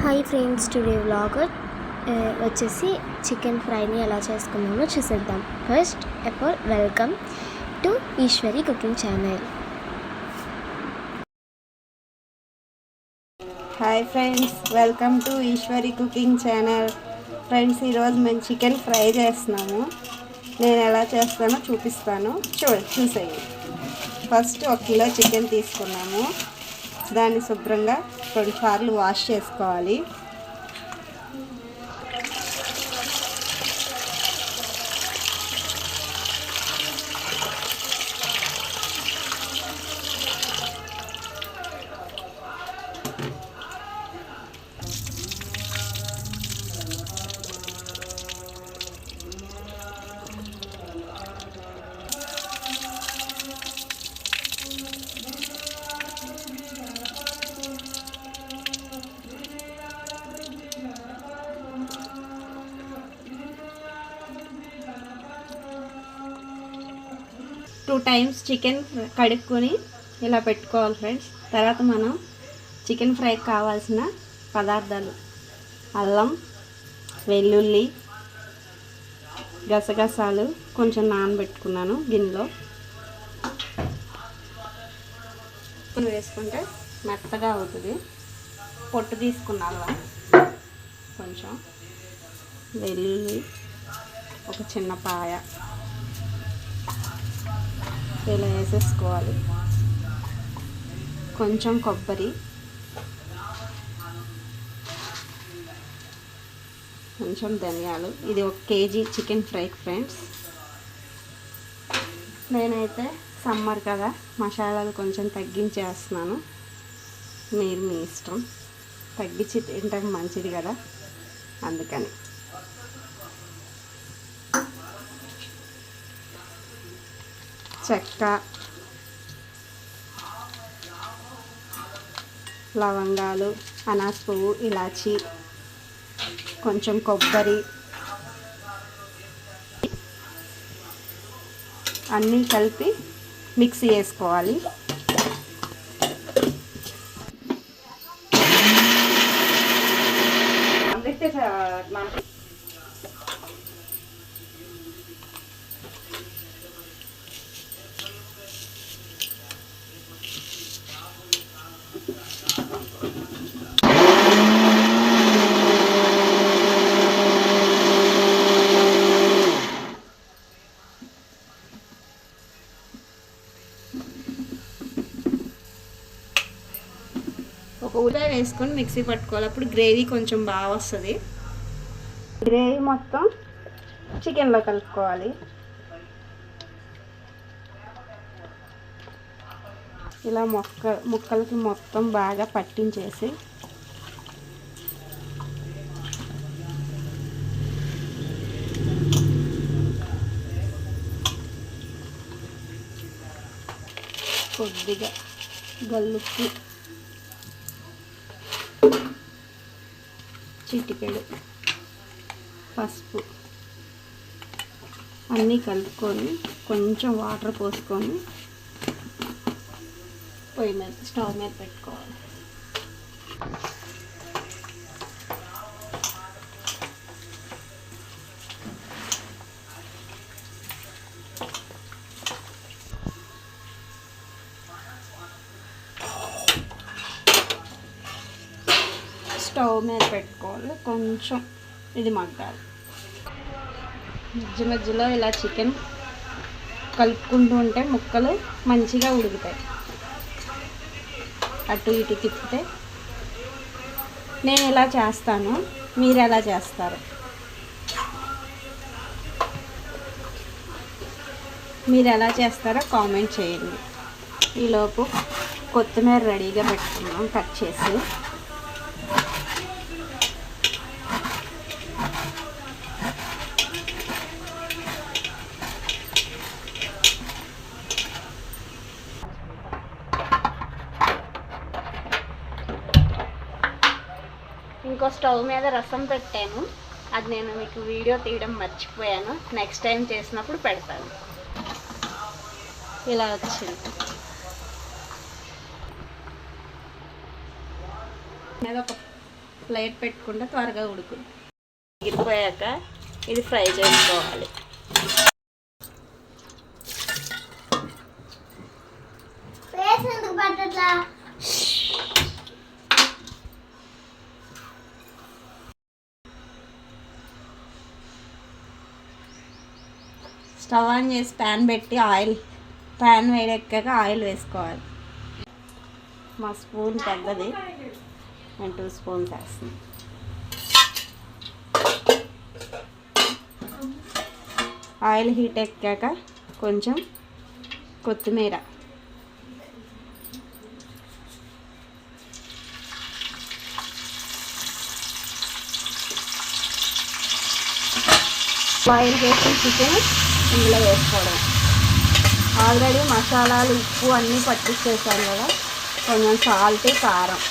Hi friends, today vlog వచ్చేసి chicken ఫ్రైని ఎలా చేసుకున్నామో చూసేద్దాం. First of all welcome to Eswari cooking channel. Hi friends, welcome to Eswari cooking channel. Friends, ఈరోజు మేము చికెన్ ఫ్రై చేస్తున్నాము. నేను ఎలా చేస్తానో చూపిస్తాను, చూసేయండి. ఫస్ట్ 1 కిలో చికెన్ తీసుకున్నాము. దాన్ని శుభ్రంగా 2 సార్లు వాష్ చేసుకోవాలి. టూ టైమ్స్ చికెన్ కడుక్కొని ఇలా పెట్టుకోవాలి ఫ్రెండ్స్. తర్వాత మనం చికెన్ ఫ్రైకి కావాల్సిన పదార్థాలు: అల్లం, వెల్లుల్లి, గసగసాలు కొంచెం నానబెట్టుకున్నాను గిన్నెలో. వేసుకుంటే మెత్తగా అవుతుంది. పొట్టు తీసుకున్న అల్లం, కొంచెం వెల్లుల్లి, ఒక చిన్న పాయ ఇలా వేసేసుకోవాలి. కొంచెం కొబ్బరి, కొంచెం ధనియాలు. ఇది 1 కేజీ చికెన్ ఫ్రై ఫ్రెండ్స్. నేనైతే సమ్మర్ కదా, మసాలాలు కొంచెం తగ్గించేస్తున్నాను. మీరు మీ ఇష్టం, తగ్గించి తింటాం మంచిది కదా, అందుకని. చెక్క, లవంగాలు, అనాస పువ్వు, ఇలాచి, కొంచెం కొబ్బరి అన్నీ కలిపి మిక్సీ వేసుకోవాలి. ఒక ఉల్లిపాయ వేసుకొని మిక్సీ పట్టుకోవాలి. అప్పుడు గ్రేవీ కొంచెం బాగా వస్తుంది. గ్రేవీ మొత్తం చికెన్లో కలుపుకోవాలి. ఇలా ముక్కలకి మొత్తం బాగా పట్టించేసి కొద్దిగా గల్లుప్పు, చిటికెడు పసుపు అన్నీ కలుపుకొని కొంచెం వాటర్ పోసుకొని పొయ్యి మీద స్టవ్ మీద పెట్టుకోవాలి. స్టవ్ మీద పెట్టుకోవాలి. కొంచెం ఇది మగ్గాలి. మధ్యలో ఇలా చికెన్ కలుపుకుంటూ ఉంటే ముక్కలు మంచిగా ఉడుకుతాయి. అటు ఇటు తిప్పితే. నేను ఇలా చేస్తాను, మీరు ఎలా చేస్తారు? మీరు ఎలా చేస్తారో కామెంట్ చేయండి. ఈలోపు కొత్తిమీర రెడీగా పెట్టుకున్నాం కట్ చేసి. ఇంకో స్టవ్ మీద రసం పెట్టాను, అది నేను మీకు వీడియో తీయడం మర్చిపోయాను. నెక్స్ట్ టైం చేసినప్పుడు పెడతాను. ఇలా వచ్చింది. మీద ఒక ప్లేట్ పెట్టుకుంటే త్వరగా ఉడుకుతుంది. ఎగిరిపోయాక ఇది ఫ్రై చేసుకోవాలి. స్టవ్ ఆన్ చేసి ప్యాన్ పెట్టి ప్యాన్ వేడెక్కాక ఆయిల్ వేసుకోవాలి. మా స్పూన్ పెద్దది, నేను 2 స్పూన్స్ వేస్తాను. ఆయిల్ హీట్ ఎక్కాక కొంచెం కొత్తిమీర, బాయిల్ చేసిన చికెన్ ఇందులో వేసుకోవడం. ఆల్రెడీ మసాలాలు, ఉప్పు అన్నీ పట్టించేసాను కదా, కొంచెం సాల్ట్, కారం.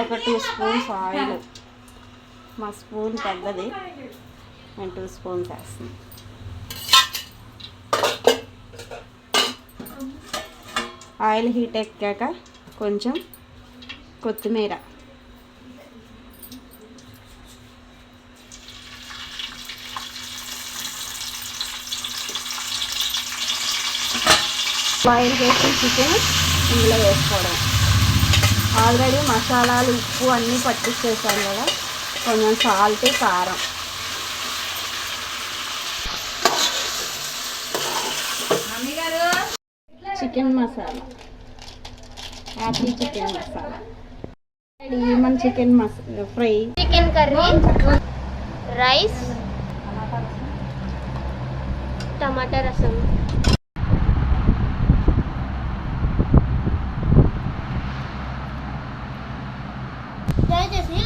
ఒక 2 స్పూన్స్ ఆయిల్, మా స్పూన్ పెద్దది, నేను 2 స్పూన్స్ వేస్తాను. ఆయిల్ హీట్ ఎక్కాక కొంచెం కొత్తిమీర, బాయిల్ చేసిన చికెన్ ఇందులో వేసుకోవడం. ఆల్రెడీ మసాలాలు, ఉప్పు అన్నీ పట్టించేసాను కదా, కొంచెం సాల్ట్, కారం. Chicken masala, happy chicken masala, lemon chicken masala fry, chicken curry, rice, tomato rasam. దయచేసి